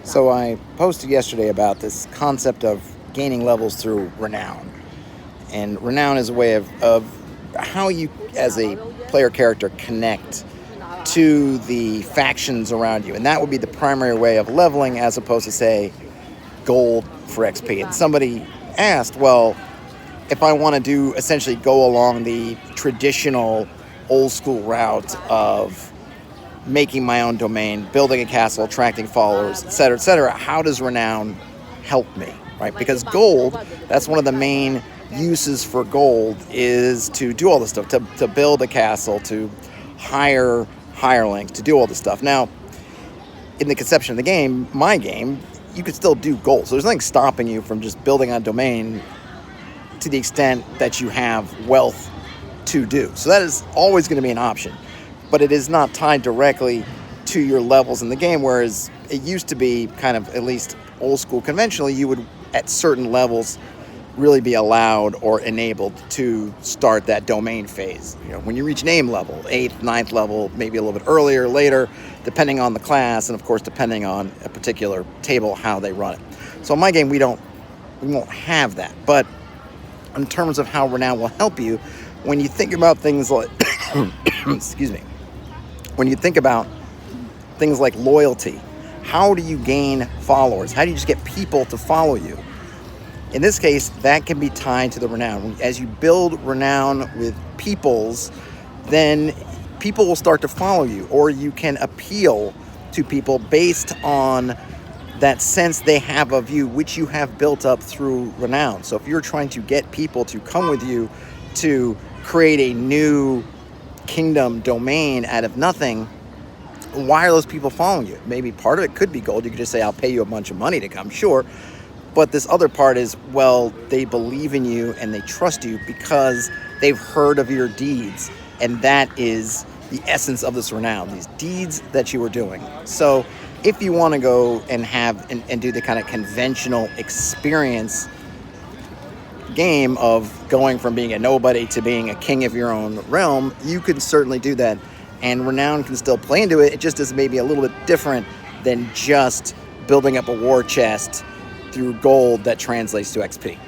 So I posted yesterday about this concept of gaining levels through Renown. And Renown is a way of how you, as a player character, connect to the factions around you. And that would be the primary way of leveling as opposed to, say, gold for XP. And somebody asked, well, if I want to do essentially go along the traditional old school route of making my own domain, building a castle, attracting followers, etc., how does Renown help me, right? Because gold, that's one of the main uses for gold, is to do all this stuff, to build a castle, to hire hirelings, to do all this stuff. Now, in the conception of the game, my game, you could still do gold. So there's nothing stopping you from just building a domain to the extent that you have wealth to do. So that is always going to be an option. But it is not tied directly to your levels in the game, whereas it used to be kind of, at least old school conventionally, you would, at certain levels, really be allowed or enabled to start that domain phase. You know, when you reach name level, 8th, 9th level, maybe a little bit earlier, later, depending on the class, and of course, depending on a particular table, how they run it. So in my game, we won't have that. But in terms of how Renown will help you, when you think about things like, excuse me, when you think about things like loyalty, how do you gain followers? How do you just get people to follow you? In this case, that can be tied to the Renown. As you build Renown with peoples, then people will start to follow you, or you can appeal to people based on that sense they have of you, which you have built up through Renown. So if you're trying to get people to come with you to create a new kingdom domain out of nothing, why are those people following you? Maybe part of it could be gold. You could just say, I'll pay you a bunch of money to come, sure. But this other part is, well, they believe in you and they trust you because they've heard of your deeds. And that is the essence of this Renown, these deeds that you are doing. So if you want to go and have and do the kind of conventional experience game of going from being a nobody to being a king of your own realm, you can certainly do that. And Renown can still play into it. It just is maybe a little bit different than just building up a war chest through gold that translates to XP.